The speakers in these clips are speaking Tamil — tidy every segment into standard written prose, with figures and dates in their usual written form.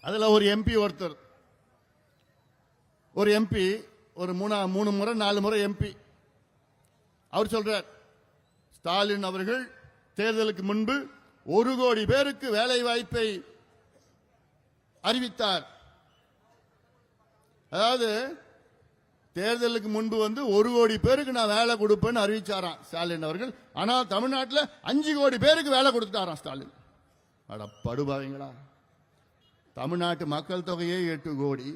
அதுல ஒரு எம்பி ஒருத்தர், ஒரு எம்பி ஒரு 3 முறை 4 முறை எம்பி, அவர் சொல்றார், ஸ்டாலின் அவர்கள் தேர்தலுக்கு முன்பு 1 கோடி பேருக்கு வேலை வாய்ப்பை அறிவித்தார். அதாவது தேர்தலுக்கு முன்பு 1 கோடி பேருக்கு நான் வேலை கொடுப்பேன்னு அறிவிச்சாராம் ஸ்டாலின் அவர்கள். ஆனால் தமிழ்நாட்டில் 5 கோடி பேருக்கு வேலை கொடுத்துட்டாராம் ஸ்டாலின். அட படுபாவீங்களா, தமிழ்நாட்டு மக்கள் தொகையே 8 கோடி.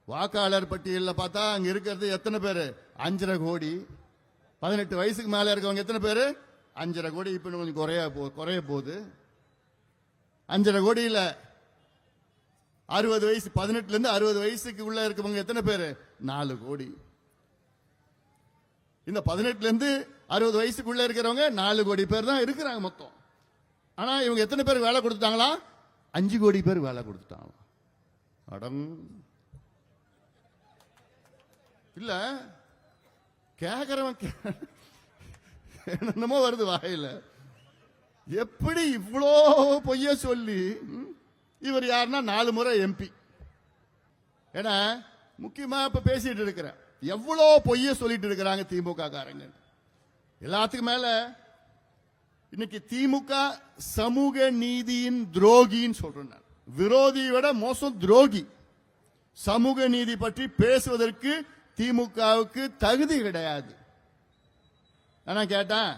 வாக்காளர் பட்டியலில் பார்த்தா அங்க இருக்கிறது எத்தனை பேரு? 5.5 கோடி. 18 வயசுக்கு மேல இருக்கவங்க எத்தனை பேரு? 5.5 கோடி. இப்ப கொஞ்சம் குறைய போகுது. 5.5 கோடியில 60 வயசு, 18ல இருந்து 60 வயசுக்கு உள்ள இருக்கவங்க எத்தனை பேரு? 4 கோடி. இந்த 18ல இருந்து 60 வயசுக்குள்ள இருக்கிறவங்க 4 கோடி பேர் தான் இருக்கிறாங்க மொத்தம். ஆனா இவங்க எத்தனை பேர் வேலை கொடுத்துட்டாங்களா? 5 கோடி பேர் வேலை கொடுத்துட்டாங்க. அடம் இல்ல, கேக்குறவன் என்னமோ வருது வாயில. எப்படி இவ்வளோ பொய்ய சொல்லி இவர் யாருன்னா 4 முறை எம்பி. ஏன்னா முக்கியமா இப்ப பேசிட்டு இருக்கிற எவ்வளோ பொய்ய சொல்லிட்டு இருக்கிறாங்க திமுக காரங்க. எல்லாத்துக்கும் மேல இன்னைக்கு திமுக சமூக நீதியின் துரோகின்னு சொல்றேன். விரோதியை விட மோசம் துரோகி. சமூக நீதி பற்றி பேசுவதற்கு திமுகவுக்கு தகுதி கிடையாது. ஆனா கேட்டேன்,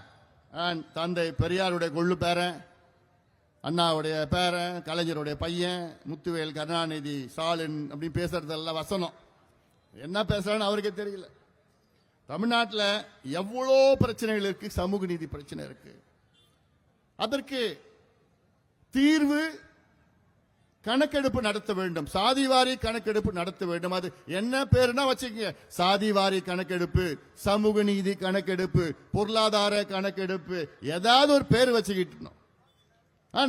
தந்தை பெரியாருடைய கொள்ளு பேரன், அண்ணாவுடைய பேரன், கலைஞருடைய பையன், முத்துவேல், கருணாநிதி, ஸ்டாலின் அப்படின்னு பேசுறதெல்லாம் வசனம். என்ன பேசுறான்னு அவருக்கே தெரியல. தமிழ்நாட்டில் எவ்வளோ பிரச்சனைகள் இருக்கு, சமூக நீதி பிரச்சனை இருக்கு. அதற்கு தீர்வு கணக்கெடுப்பு நடத்த வேண்டும், சாதிவாரி கணக்கெடுப்பு நடத்த வேண்டும். அது என்ன பேருனா வச்சுக்கங்க, சாதிவாரி கணக்கெடுப்பு, சமூக நீதி கணக்கெடுப்பு, பொருளாதார கணக்கெடுப்பு, ஏதாவது ஒரு பேர் வச்சுக்கிட்டு.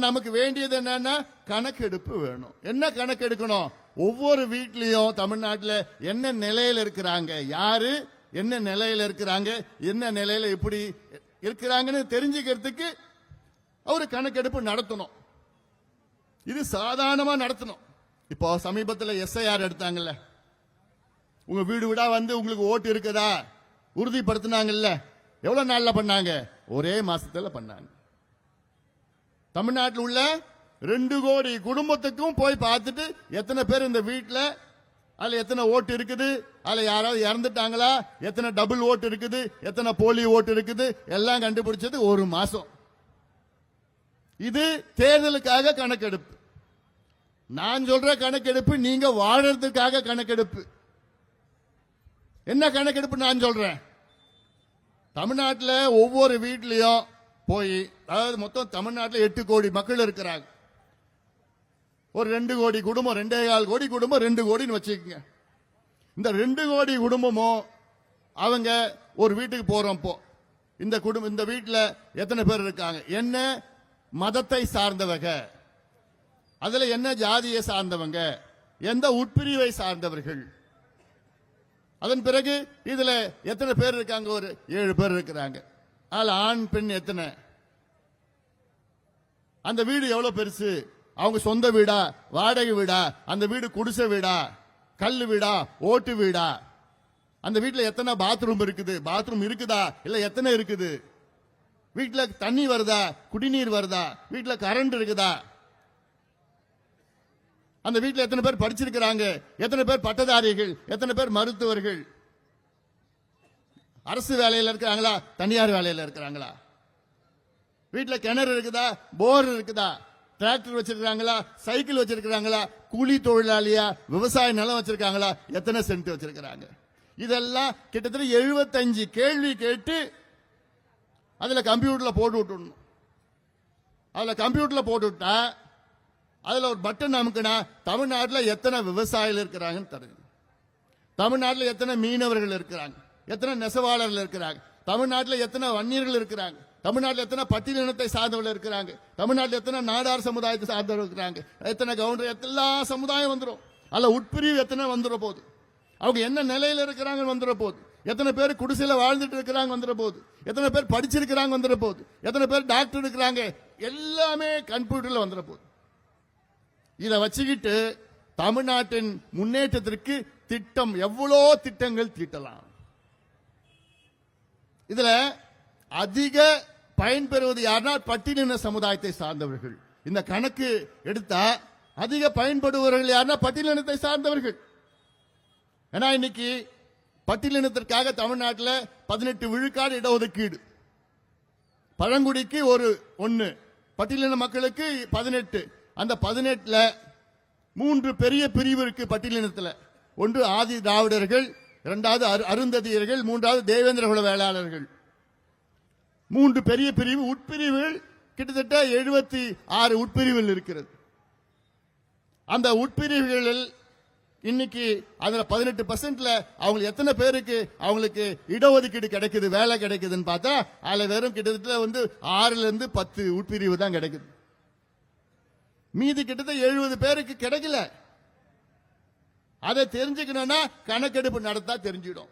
நமக்கு வேண்டியது என்னன்னா கணக்கெடுப்பு வேணும். என்ன கணக்கெடுக்கணும்? ஒவ்வொரு வீட்லயும் தமிழ்நாட்டில் என்ன நிலையில இருக்கிறாங்க, யாரு என்ன நிலையில இருக்கிறாங்க, என்ன நிலையில எப்படி இருக்கிறாங்கன்னு தெரிஞ்சுக்கிறதுக்கு அவரு கணக்கெடுப்பு நடத்தணும். இது சாதாரணமா நடத்தணும். இப்போ சமீபத்தில் எஸ்ஐஆர் எடுத்தாங்கல்ல, உங்க வீடு வீடா உங்களுக்கு ஓட்டு இருக்குதா உறுதிப்படுத்தினாங்கல்ல. எவ்வளவு நாள்ல பண்ணாங்க? ஒரே மாசத்துல பண்ணாங்க. தமிழ்நாட்டில் உள்ள 2 கோடி குடும்பத்துக்கும் போய் பார்த்துட்டு எத்தனை பேர் இந்த வீட்டில், அதுல எத்தனை ஓட்டு இருக்குது, அதுல யாராவது இறந்துட்டாங்களா, எத்தனை டபுள் ஓட்டு இருக்குது, எத்தனை போலி ஓட்டு இருக்குது, எல்லாம் கண்டுபிடிச்சது 1 மாசம். இது தேர்தலுக்காக கணக்கெடுப்பு. நான் சொல்ற கணக்கெடுப்பு நீங்க வாழறதுக்காக கணக்கெடுப்பு. என்ன கணக்கெடுப்பு நான் சொல்றேன்? தமிழ்நாட்டில் ஒவ்வொரு வீட்லயும் போய், அதாவது மொத்தம் தமிழ்நாட்டில் 8 கோடி மக்கள் இருக்கிறாங்க. ஒரு 2 கோடி குடும்பம், 2.25 கோடி குடும்பம், 2 கோடின்னு வச்சுக்கோங்க. இந்த 2 கோடி குடும்பமும் அவங்க ஒரு வீட்டுக்கு போறப்போ இந்த வீட்டில் எத்தனை பேர் இருக்காங்க, என்ன மதத்தை சார்ந்தவங்க, அதுல என்ன ஜாதியை சார்ந்தவங்க, எந்த உட்பிரிவை சார்ந்தவர்கள், அதன் பிறகு இதுல எத்தனை பேர் இருக்காங்க? ஒரு 7 பேர் இருக்கிறாங்க. அதுல ஆண் பெண் எத்தனை, அந்த வீடு எவ்வளவு பெருசு, அவங்க சொந்த வீடா, வாடகை வீடா, அந்த வீடு குடிசை வீடா, கல்லு வீடா, ஓட்டு வீடா, அந்த வீட்டுல எத்தனை பாத்ரூம் இருக்குது, பாத்ரூம் இருக்குதா இல்ல எத்தனை இருக்குது, வீட்டுல தண்ணி வருதா, குடிநீர் வருதா, வீட்டுல கரண்ட் இருக்குதா, அந்த வீட்டுல எத்தனை பேர் படிச்சிருக்கிறாங்க, எத்தனை பேர் பட்டதாரிகள், எத்தனை பேர் மருத்துவர்கள், அரசு வேலையில் இருக்கிறாங்களா, தனியார் வேலையில் இருக்கிறாங்களா, வீட்டுல கிணறு இருக்குதா, போர் இருக்குதா, டிராக்டர் வச்சிருக்காங்களா, சைக்கிள் வச்சிருக்காங்களா, கூலி தொழிலாளியா, விவசாய நிலம் வச்சிருக்காங்களா, எத்தனை சென்ட் வச்சிருக்கிறாங்க. இதெல்லாம் கிட்டத்தட்ட 75 கேள்வி கேட்டு அதுல கம்ப்யூட்டர்ல போட்டு விட்டுணும். அதுல கம்ப்யூட்டர்ல போட்டு விட்டா அதுல ஒரு பட்டன் அமுக்குனா தமிழ்நாட்டில் எத்தனை விவசாயிகள் இருக்கிறாங்கன்னு தெரியும், தமிழ்நாட்டில் எத்தனை மீனவர்கள் இருக்கிறாங்க, எத்தனை நெசவாளர்கள் இருக்கிறாங்க, தமிழ்நாட்டில் எத்தனை வன்னியர்கள் இருக்கிறாங்க, தமிழ்நாட்டில் எத்தனை பட்டியலினத்தை சார்ந்தவர்கள் இருக்கிறாங்க, தமிழ்நாட்டில் எத்தனை நாடார் சமுதாயத்தை சார்ந்தவர்கள் இருக்கிறாங்க, எத்தனை கவுண்டர், எல்லா சமுதாயம் வந்துடும். அல்ல உட்பிரிவு எத்தனை வந்துட போகுது, அவங்க என்ன நிலையில இருக்கிறாங்க வந்துட போகுது, எத்தனை பேர் குடிசையில வாழ்ந்துட்டு இருக்கிறாங்க வந்துட போகுது, எத்தனை பேர் படிச்சிருக்கிறாங்க வந்துட போகுது, எத்தனை பேர் டாக்டர் இருக்கிறாங்க, எல்லாமே கம்ப்யூட்டர்ல வந்துட போகுது. இதை வச்சுக்கிட்டு தமிழ்நாட்டின் முன்னேற்றத்திற்கு திட்டம் எவ்வளோ திட்டங்கள் தீட்டலாம். இதுல அதிக பயன்பெறுவது யாருன்னா பட்டியலின சமுதாயத்தை சார்ந்தவர்கள். இந்த கணக்கு எடுத்தா அதிக பயன்படுபவர்கள் யாருன்னா பட்டியலினத்தை சார்ந்தவர்கள். ஏன்னா இன்னைக்கு பட்டியலினத்திற்காக தமிழ்நாட்டில் 18 விழுக்காடு இடஒதுக்கீடு, பழங்குடிக்கு 1, பட்டியலின மக்களுக்கு 18. அந்த 18ல 3 பெரிய பிரிவு இருக்கு பட்டியலினத்தில். ஒன்று ஆதி திராவிடர்கள், இரண்டாவது அருந்ததியர்கள், மூன்றாவது தேவேந்திர குல வேளாளர்கள். 3 பெரிய பிரிவு. உட்பிரிவுகள் கிட்டத்தட்ட 76 உட்பிரிவுகள் இருக்கிறது. அந்த உட்பிரிவுகளில் இன்னைக்கு அதுல 18%ல அவங்க எத்தனை பேருக்கு அவங்களுக்கு இடஒதுக்கீடு கிடைக்குது, வேலை கிடைக்குதுன்னு பார்த்தா அதுல வெறும் கிட்டத்தட்ட 6ல இருந்து 10 உட்பிரிவு தான் கிடைக்குது. மீதி கிட்டத்தட்ட 70 பேருக்கு கிடைக்கல. அதை தெரிஞ்சுக்கணும்னா கணக்கெடுப்பு நடத்தா தெரிஞ்சிடும்.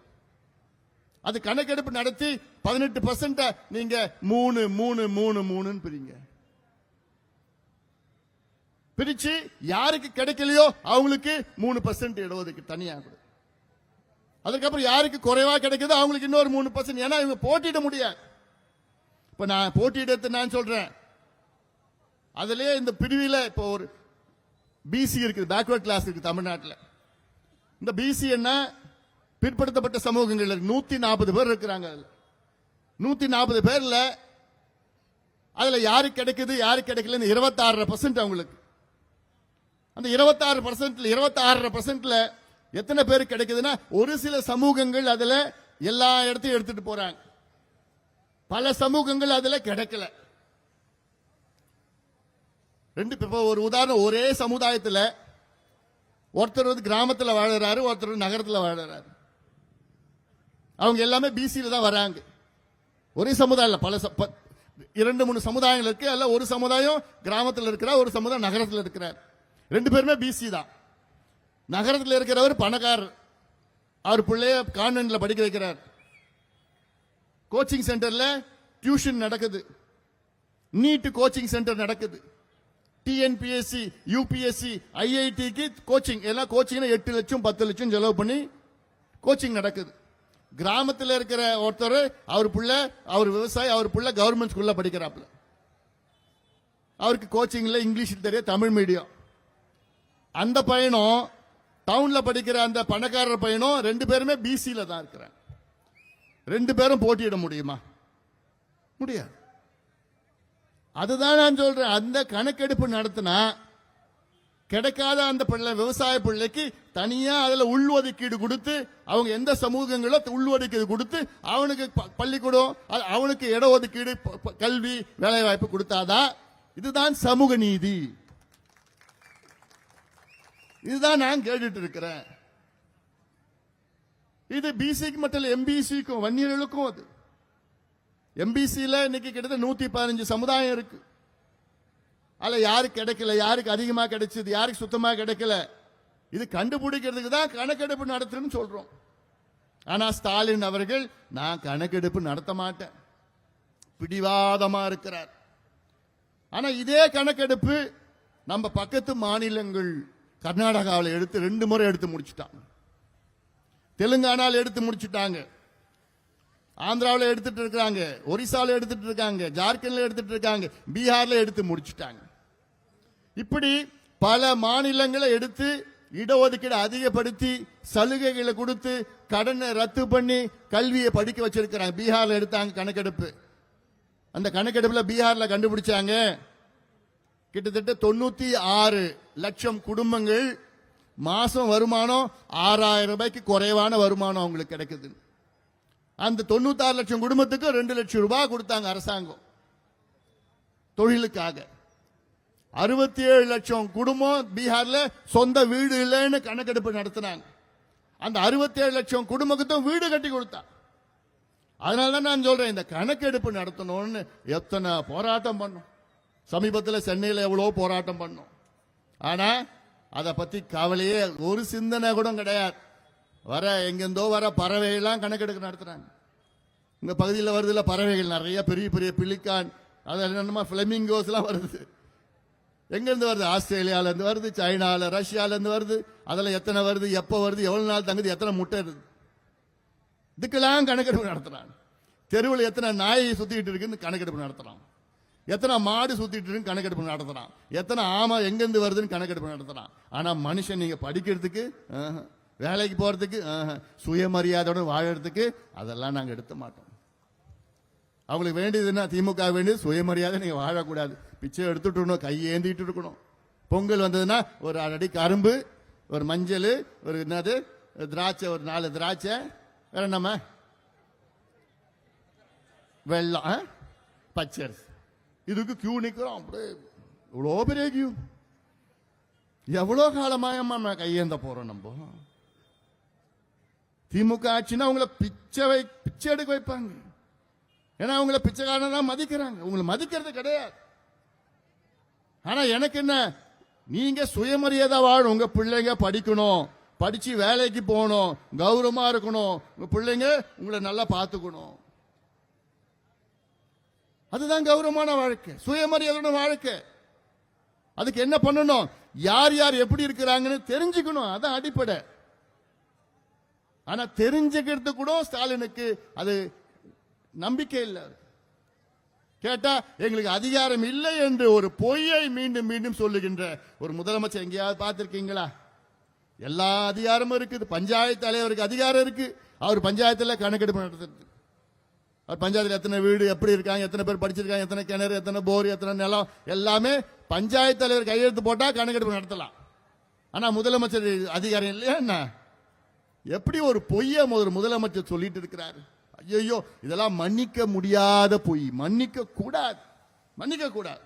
அது கணக்கெடுப்பு நடத்தி 18% நீங்க 3 பிரிங்க. பிரிச்சு யாருக்கு கிடைக்கலையோ அவங்களுக்கு 3% இடஒதுக்கீடு தனியா கொடு. அதுக்கப்புறம் யாருக்கு குறைவா கிடைக்குதோ அவங்களுக்கு இன்னொரு 3%. ஏன்னா இவங்க போட்டியிட முடியாது. இப்ப நான் போட்டியிடத்து நான் சொல்றேன். அதுலயே இந்த பிரிவில இப்போ ஒரு பிசி இருக்குது, பேக்வர்ட் கிளாஸ் இருக்கு தமிழ்நாட்டில். இந்த பிசி என்ன, பிற்படுத்தப்பட்ட சமூகங்கள் 140 பேர் இருக்கிறாங்க. 140 பேர்ல அதுல யாருக்கு கிடைக்குது யாருக்கு கிடைக்கல 26% அவங்களுக்கு. அந்த 26% எத்தனை பேருக்கு கிடைக்குதுன்னா ஒரு சில சமூகங்கள் அதுல எல்லா இடத்தையும் எடுத்துட்டு போறாங்க, பல சமூகங்கள் அதுல கிடைக்கல. ஒரு உதாரணம், ஒரே சமுதாயத்தில் ஒருத்தர் கிராமத்தில் வாழறாரு, ஒருத்தர் நகரத்தில் வாழறாரு. அவங்க எல்லாமே பிசியில தான் வராங்க. ஒரே சமுதாயம் பல 2-3 சமுதாயங்கள் இருக்கு. அல்ல ஒரு சமுதாயம் கிராமத்தில் இருக்கிறார், ஒரு சமுதாயம் நகரத்தில் இருக்கிறார். 2 பேருமே பிசி தான். நகரத்தில் இருக்கிறவர் பணக்காரர், அவர் பிள்ளைய கான்வென்ட்ல படிக்க வைக்கிறார். கோச்சிங் சென்டர்ல டியூஷன் நடக்குது, நீட் கோச்சிங் சென்டர் நடக்குது, டிஎன்பிஎஸ்சி, யூபிஎஸ்சி, ஐஐடிக்கு கோச்சிங், எல்லாம் கோச்சிங் 8 லட்சம் 10 லட்சம் செலவு பண்ணி கோச்சிங் நடக்குது. கிராமத்தில் இருக்கிற ஒருத்தர், அவர் பிள்ளை, அவர் விவசாயி, அவர் பிள்ளை கவர்மெண்ட் ஸ்கூல்ல படிக்கிறாப்ல. அவருக்கு கோச்சிங்ல இங்கிலீஷ் தெரியும், தமிழ் மீடியம். அந்த பையனும் டவுன்ல படிக்கிற அந்த பணக்காரர் பையனும் 2 பேருமே பிசியில தான் இருக்கிறாங்க. 2 பேரும் போட்டியிட முடியுமா? முடியாது. அதுதான் நான் சொல்றேன். அந்த கணக்கெடுப்பு நடத்தினா கிடைக்காத அந்த பிள்ளை, விவசாய பிள்ளைக்கு தனியா அதுல உள்ஒதுக்கீடு கொடுத்து, அவங்க எந்த சமூகங்களோ உள்ஒதுக்கீடு கொடுத்து அவனுக்கு பள்ளிக்கூடம், அவனுக்கு இடஒதுக்கீடு, கல்வி, வேலை வாய்ப்பு கொடுத்தாதான் இதுதான் சமூக நீதி. இதுதான் நான் கேட்டுட்டு இருக்கிறேன். இது பிசிக்கு மட்டும் இல்ல, எம்பிசிக்கும் வன்னியர்களுக்கும். அது எம்பிசியில இன்னைக்கு கிட்டத்தட்ட 115 சமுதாயம் இருக்கு. அதுல யாருக்கு கிடைக்கல, யாருக்கு அதிகமா கிடைச்சது, யாருக்கு சுத்தமா கிடைக்கல, இது கண்டுபிடிக்கிறதுக்கு தான் கணக்கெடுப்பு நடத்தணும்னு சொல்றோம். ஆனா ஸ்டாலின் அவர்கள் நான் கணக்கெடுப்பு நடத்த மாட்டேன் பிடிவாதமா இருக்கிறார். ஆனா இதே கணக்கெடுப்பு நம்ம பக்கத்து மாநிலங்கள் கர்நாடகாவில் எடுத்து 2 முறை எடுத்து முடிச்சுட்டாங்க, தெலுங்கானாவில் எடுத்து முடிச்சுட்டாங்க, ஆந்திராவில் எடுத்துட்டு இருக்காங்க, ஒரிசாவில் எடுத்துட்டு இருக்காங்க, ஜார்க்கண்ட்ல எடுத்துட்டு இருக்காங்க, பீகார்ல எடுத்து முடிச்சுட்டாங்க. இப்படி பல மாநிலங்களை எடுத்து இடஒதுக்கீடு அதிகப்படுத்தி சலுகைகளை கொடுத்து கடனை ரத்து பண்ணி கல்வியை படிக்க வச்சிருக்கிறாங்க. பீகார்ல எடுத்தாங்க கணக்கெடுப்பு. அந்த கணக்கெடுப்புல பீகார்ல கண்டுபிடிச்சாங்க கிட்டத்தட்ட 96 லட்சம் குடும்பங்கள் மாசம் வருமானம் 6000 ரூபாய்க்கு குறைவான வருமானம் அவங்களுக்கு கிடைக்குது. அந்த 96 லட்சம் குடும்பத்துக்கு 2 லட்சம் ரூபாய் கொடுத்தாங்க அரசாங்கம் தொழிலுக்காக. 67 லட்சம் குடும்பம் பீகார்ல சொந்த வீடு இல்லைன்னு கணக்கெடுப்பு நடத்தினாங்க. அந்த 67 லட்சம் குடும்பத்துக்கும் வீடு கட்டி கொடுத்தா. அதனாலதான் நான் சொல்றேன், இந்த கணக்கெடுப்பு நடத்தணும்னு எத்தனை போராட்டம் பண்ணும். சமீபத்தில் சென்னையில் எவ்வளவு போராட்டம் பண்ணும். ஆனா அதை பத்தி கவலையே ஒரு சிந்தனை கூட கிடையாது. வர எங்கெந்தோ வர பறவைகள்லாம் கணக்கெடுக்க நடத்துறாங்க. உங்க பகுதியில் வருதுல பறவைகள் நிறைய, பெரிய பெரிய பிலிக்கான், அது என்னமா பிளமிங்கோஸ் எல்லாம் வருது. எங்க இருந்து வருது? ஆஸ்திரேலியால இருந்து வருது, சைனால, ரஷ்யால இருந்து வருது. அதெல்லாம் எத்தனை வருது, எப்ப வருது, எவ்வளவு நாள் தங்குது, எத்தனை முட்டை இருக்குது, இதுக்கெல்லாம் கணக்கெடுப்பு நடத்துறான். தெருவில் எத்தனை நாயை சுத்திட்டு இருக்குன்னு கணக்கெடுப்பு நடத்துறான். எத்தனை மாடு சுத்திட்டு இருக்கு கணக்கெடுப்பு நடத்துறான். எத்தனை ஆமா எங்கிருந்து வருதுன்னு கணக்கெடுப்பு நடத்துறான். ஆனா மனுஷன் நீங்க படிக்கிறதுக்கு, வேலைக்கு போறதுக்கு, சுயமரியாதையோட வாழறதுக்கு அதெல்லாம் நாங்க எடுத்த மாட்டோம். அவங்களுக்கு வேண்டியதுன்னா திமுக வேண்டியது சுயமரியாதை. நீங்க வாழக்கூடாது, பிச்சை எடுத்துட்டு இருக்கணும், கையேந்திட்டு இருக்கணும். பொங்கல் வந்ததுன்னா ஒரு அடி கரும்பு, ஒரு மஞ்சள், ஒரு என்னது திராட்சை, ஒரு 4 திராட்சை, வேற நம்ம வெள்ளம், பச்சரிசி, இதுக்கு கியூ நிக்கிறோம். அப்படியே இவ்வளோ பெரிய கியூ. எவ்வளோ காலமாயம்மா கையேந்த போறோம் நம்ம. திமுக ஆட்சின்னா உங்களை பிச்சை எடுக்க வைப்பாங்க. ஏன்னா அவங்கள பிச்சைக்காரன் தான் மதிக்கிறாங்க, உங்களை மதிக்கிறது கிடையாது. ஆனா எனக்கு என்ன, நீங்க சுயமரியாதை வாழணும். உங்க பிள்ளைங்க படிக்கணும், படிச்சு வேலைக்கு போகணும், கௌரவமா இருக்கணும், உங்க பிள்ளைங்க உங்களை நல்லா பார்த்துக்கணும். அதுதான் கௌரவமான வாழ்க்கை, சுயமரியாதையோட வாழ்க்கை. அதுக்கு என்ன பண்ணணும்? யார் யார் எப்படி இருக்கிறாங்கன்னு தெரிஞ்சுக்கணும், அதான் அடிப்படை. ஆனா தெரிஞ்சுக்கிறது கூட ஸ்டாலினுக்கு அது நம்பிக்கை இல்லை. கேட்டா எங்களுக்கு அதிகாரம் இல்லை என்று ஒரு பொய்யை மீண்டும் மீண்டும் சொல்லுகின்ற ஒரு முதலமைச்சர் எங்கேயாவது பார்த்திருக்கீங்களா? எல்லா அதிகாரமும் இருக்குது. பஞ்சாயத்து தலைவருக்கு அதிகாரம் இருக்கு. அவர் பஞ்சாயத்துல கணக்கெடுப்பு நடத்துறது. அவர் பஞ்சாயத்துல எத்தனை வீடு எப்படி இருக்காங்க, எத்தனை பேர் படிச்சிருக்காங்க, எத்தனை கிணறு, எத்தனை போர், எத்தனை நிலம், எல்லாமே பஞ்சாயத்து தலைவர் கையெழுத்து போட்டா கணக்கெடுப்பு நடத்தலாம். ஆனா முதலமைச்சர் அதிகாரம் இல்லையா என்ன? எப்படி ஒரு பொய்யை முதலமைச்சர் சொல்லிட்டு இருக்கிறாரு? ஐயோ, இதெல்லாம் மன்னிக்க முடியாத பொய், மன்னிக்க கூடாது, மன்னிக்க கூடாது.